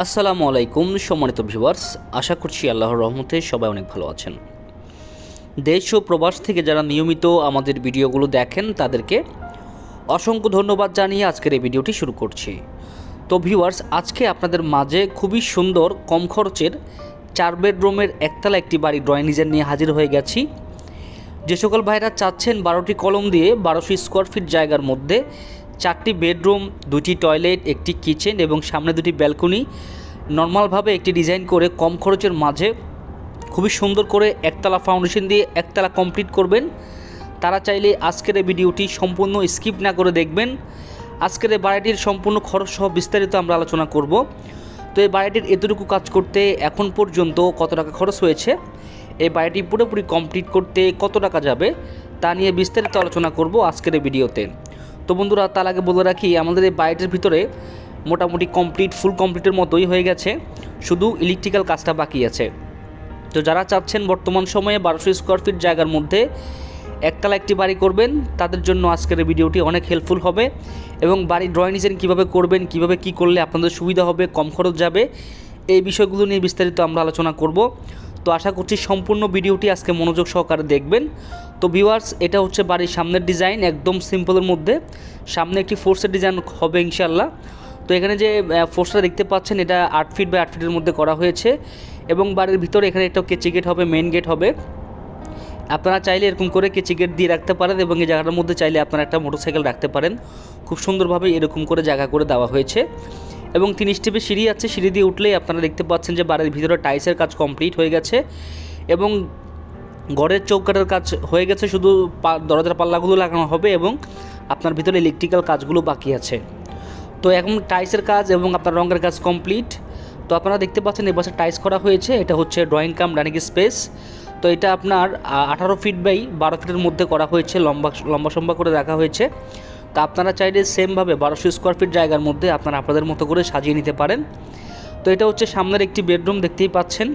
আসসালামু আলাইকুম সম্মানিত ভিউয়ার্স, আশা করছি আল্লাহর রহমতে সবাই অনেক ভালো আছেন। দেশ ও প্রবাস থেকে যারা নিয়মিত আমাদের ভিডিওগুলো দেখেন তাদেরকে অসংখ্য ধন্যবাদ জানিয়ে আজকের এই ভিডিওটি শুরু করছি। তো ভিউয়ার্স, আজকে আপনাদের মাঝে খুবই সুন্দর কম খরচের 4 বেডরুমের একতলা একটি বাড়ি ড্রয়িং ডিজাইন নিয়ে হাজির হয়ে গেছি। যে সকল ভাইরা চাচ্ছেন 12টি কলম দিয়ে 1200 স্কোয়ার ফিট জায়গার মধ্যে 4টি বেডরুম, 2টি টয়লেট, একটি কিচেন এবং সামনে 2টি ব্যালকনি নর্মালভাবে একটি ডিজাইন করে কম খরচের মাঝে খুবই সুন্দর করে একতলা ফাউন্ডেশন দিয়ে একতলা কমপ্লিট করবেন, তারা চাইলে আজকের এই ভিডিওটি সম্পূর্ণ স্কিপ না করে দেখবেন। আজকের এই বাড়িটির সম্পূর্ণ খরচ সহ বিস্তারিত আমরা আলোচনা করব। তো এই বাড়িটির এতটুকু কাজ করতে এখন পর্যন্ত কত টাকা খরচ হয়েছে, এই বাড়িটি পুরোপুরি কমপ্লিট করতে কত টাকা যাবে, তা নিয়ে বিস্তারিত আলোচনা করব আজকের এই ভিডিওতে। তো বন্ধুরা, তার আগে বলে রাখি, আমাদের এই বাড়িটির ভিতরে মোটামুটি ফুল কমপ্লিটের মতোই হয়ে গেছে, শুধু ইলেকট্রিক্যাল কাজটা বাকি আছে। তো যারা চাচ্ছেন বর্তমান সময়ে 1200 স্কোয়ার ফিট জায়গার মধ্যে একতলা একটি বাড়ি করবেন, তাদের জন্য আজকের এই ভিডিওটি অনেক হেল্পফুল হবে এবং বাড়ির ড্রয়িং ডিজাইন কীভাবে করবেন, কীভাবে কী করলে আপনাদের সুবিধা হবে, কম খরচ যাবে, এই বিষয়গুলো নিয়ে বিস্তারিত আমরা আলোচনা করব। তো আশা করছি সম্পূর্ণ ভিডিওটি আজকে মনোযোগ সহকারে দেখবেন। তো ভিউয়ার্স, এটা হচ্ছে বাড়ির সামনের ডিজাইন, একদম সিম্পলের মধ্যে সামনে একটি ফোর্সের ডিজাইন হবে ইনশাল্লাহ। তো এখানে যে ফোর্সটা দেখতে পাচ্ছেন, এটা 8 ফিট বাই 8 ফিটের মধ্যে করা হয়েছে এবং বাড়ির ভিতরে এখানে একটা কেচি গেট হবে, মেইন গেট হবে। আপনারা চাইলে এরকম করে কেচি গেট দিয়ে রাখতে পারেন এবং এই জায়গাটার মধ্যে চাইলে আপনারা একটা মোটরসাইকেল রাখতে পারেন। খুব সুন্দরভাবে এরকম করে জায়গা করে দেওয়া হয়েছে এবং 3 স্টেপে সিঁড়ি আছে। সিঁড়ি দিয়ে উঠলেই আপনারা দেখতে পাচ্ছেন যে বাড়ির ভিতরে টাইলসের কাজ কমপ্লিট হয়ে গেছে এবং ঘরের চৌকাঠের কাজ হয়ে গেছে, শুধু দরজার পাল্লাগুলো লাগানো হবে এবং আপনার ভিতরে ইলেকট্রিক্যাল কাজগুলো বাকি আছে। তো এখন টাইলসের কাজ এবং আপনার রঙের কাজ কমপ্লিট। তো আপনারা দেখতে পাচ্ছেন এই পাশে টাইলস করা হয়েছে, এটা হচ্ছে ড্রয়িং কাম ডাইনিং স্পেস। তো এটা আপনার 18 ফিট বাই 12 ফিটের মধ্যে করা হয়েছে, লম্বা করে রাখা হয়েছে। তো আপনারা চাইলে সেমভাবে 1200 স্কোয়ার ফিট জায়গার মধ্যে আপনারা আপনাদের মতো করে সাজিয়ে নিতে পারেন। তো এটা হচ্ছে সামনের একটি বেডরুম, দেখতেই পাচ্ছেন।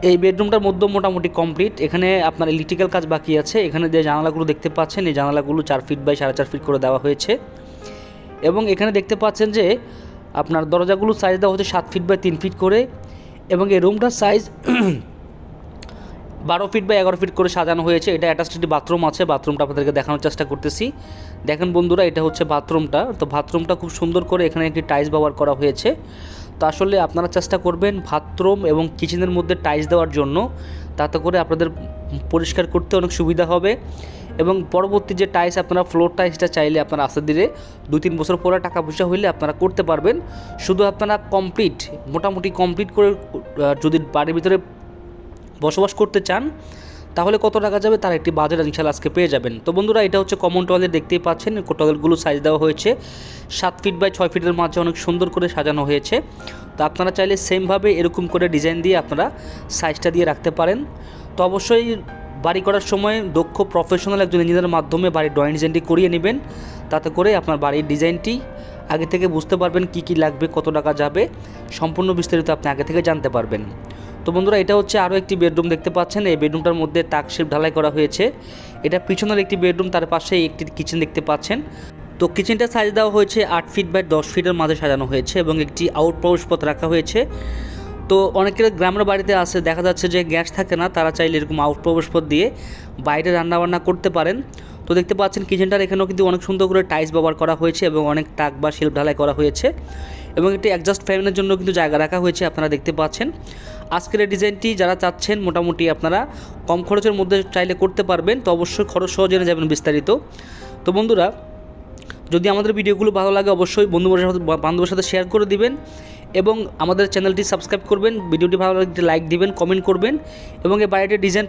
এই বেডরুমটার মধ্যে মোটামুটি কমপ্লিট, এখানে আপনার ইলেকট্রিক্যাল কাজ বাকি আছে। এখানে যে জানালাগুলো দেখতে পাচ্ছেন, এই জানালাগুলো 4 ফিট বাই 4.5 ফিট করে দেওয়া হয়েছে এবং এখানে দেখতে পাচ্ছেন যে আপনার দরজাগুলো সাইজ দেওয়া হচ্ছে 7 ফিট বাই 3 ফিট করে এবং এই রুমটার সাইজ 12 ফিট বাই 11 ফিট করে সাজানো হয়েছে। এটা অ্যাটাচড একটি বাথরুম আছে, বাথরুমটা আপনাদেরকে দেখানোর চেষ্টা করতেছি। দেখেন বন্ধুরা, এটা হচ্ছে বাথরুমটা। তো বাথরুমটা খুব সুন্দর করে এখানে একটি টাইলস ব্যবহার করা হয়েছে। তো আসলে আপনারা চেষ্টা করবেন বাথরুম এবং কিচেনের মধ্যে টাইলস দেওয়ার জন্য, তাতে করে আপনাদের পরিষ্কার করতে অনেক সুবিধা হবে এবং পরবর্তী যে টাইলস আপনারা ফ্লোর টাইলসটা চাইলে আপনারা আস্তে ধীরে 2-3 বছর পরে টাকা পয়সা হইলে আপনারা করতে পারবেন। শুধু আপনারা মোটামুটি কমপ্লিট করে যদি বাড়ির ভিতরে বসবাস করতে চান, তাহলে কত টাকা যাবে তার একটি বাজেট ইনশাল্লাহ আজকে পেয়ে যাবেন। তো বন্ধুরা, এটা হচ্ছে কমন টয়লেট, দেখতেই পাচ্ছেন। টয়লেটগুলো সাইজ দেওয়া হয়েছে 7 ফিট বাই 6 ফিটের মাঝে, অনেক সুন্দর করে সাজানো হয়েছে। তো আপনারা চাইলে সেমভাবে এরকম করে ডিজাইন দিয়ে আপনারা সাইজটা দিয়ে রাখতে পারেন। তো অবশ্যই বাড়ি করার সময় দক্ষ প্রফেশনাল একজন ইঞ্জিনিয়ারের মাধ্যমে বাড়ির ড্রয়িং ডিজাইনটি করিয়ে নেবেন, তাতে করে আপনার বাড়ির ডিজাইনটি আগে থেকে বুঝতে পারবেন কি কি লাগবে, কত টাকা যাবে, সম্পূর্ণ বিস্তারিত আপনি আগে থেকে জানতে পারবেন। তো বন্ধুরা, এটা হচ্ছে আরও একটি বেডরুম, দেখতে পাচ্ছেন। এই বেডরুমটার মধ্যে তাকশিপ ঢালাই করা হয়েছে। এটা পিছনের একটি বেডরুম, তার পাশে একটি কিচেন দেখতে পাচ্ছেন। তো কিচেনটা সাইজ দেওয়া হয়েছে 8 ফিট বাই 10 ফিটের মাঝে সাজানো হয়েছে এবং একটি আউট প্রবেশপথ রাখা হয়েছে। তো অনেকের গ্রামের বাড়িতে আছে, দেখা যাচ্ছে যে গ্যাস থাকে না, তারা চাইলে এরকম আউট প্রবেশপথ দিয়ে বাইরে রান্নাবান্না করতে পারেন। তো দেখতে পাচ্ছেন কিচেনটার এখানেও কিন্তু অনেক সুন্দর করে টাইলস ব্যবহার করা হয়েছে এবং অনেক তাক বা শেলফ ঢালাই করা হয়েছে এবং একটি অ্যাডজাস্ট ফ্যানের জন্য কিন্তু জায়গা রাখা হয়েছে, আপনারা দেখতে পাচ্ছেন। আজকের এই ডিজাইনটি যারা চাচ্ছেন মোটামুটি আপনারা কম খরচের মধ্যে চাইলে করতে পারবেন। তো অবশ্যই খরচ সহ জেনে যাবেন বিস্তারিত। তো বন্ধুরা, যদি আমাদের ভিডিওগুলো ভালো লাগে অবশ্যই বান্ধবের সাথে শেয়ার করে দিবেন এবং আমাদের চ্যানেলটি সাবস্ক্রাইব করবেন। ভিডিওটি ভালো লাগলে একটি লাইক দিবেন, কমেন্ট করবেন এবং এই বাড়িটির ডিজাইন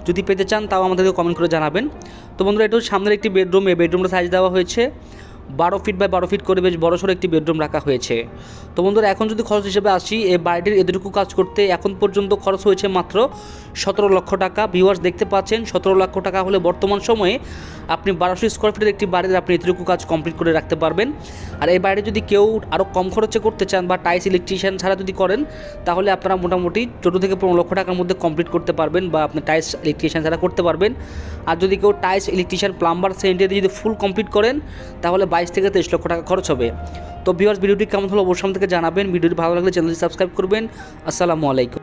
যদি পেতে চান তাও আমাদেরকে কমেন্ট করে জানাবেন। তো বন্ধুরা, এটা সামনের একটি বেডরুম, এই বেডরুমটা সাইজ দেওয়া হয়েছে 12 ফিট বাই 12 ফিট করে, বেশ বড়সড় একটি বেডরুম রাখা হয়েছে। তো বন্ধুরা, এখন যদি খরচ হিসেবে আসি, এই বাড়িটির এতটুকু কাজ করতে এখন পর্যন্ত খরচ হয়েছে মাত্র 17 লক্ষ টাকা। ভিউয়ার্স, দেখতে পাচ্ছেন 17 লক্ষ টাকা হলে বর্তমান সময়ে আপনি 1200 স্কোয়ার ফিটের একটি বাড়িতে আপনি এতটুকু কাজ কমপ্লিট করে রাখতে পারবেন। আর এই বাড়িতে যদি কেউ আরও কম খরচে করতে চান বা টাইলস ইলেকট্রিশিয়ান ছাড়া যদি করেন, তাহলে আপনারা মোটামুটি 14 থেকে 15 লক্ষ টাকার মধ্যে কমপ্লিট করতে পারবেন বা আপনি টাইলস ইলেকট্রিশিয়ান ছাড়া করতে পারবেন। আর যদি কেউ টাইলস ইলেকট্রিশিয়ান প্লাম্বার সেন্টারে যদি ফুল কমপ্লিট করেন, তাহলে 22 থেকে 23 লক্ষ টাকা খরচ হবে। তো ভিউয়ার্স, ভিডিওটি কেমন হলো অবশ্যই আমাদেরকে জানাবেন। ভিডিওটি ভালো লাগলে চ্যানেলটি সাবস্ক্রাইব করবেন। আসসালামু আলাইকুম।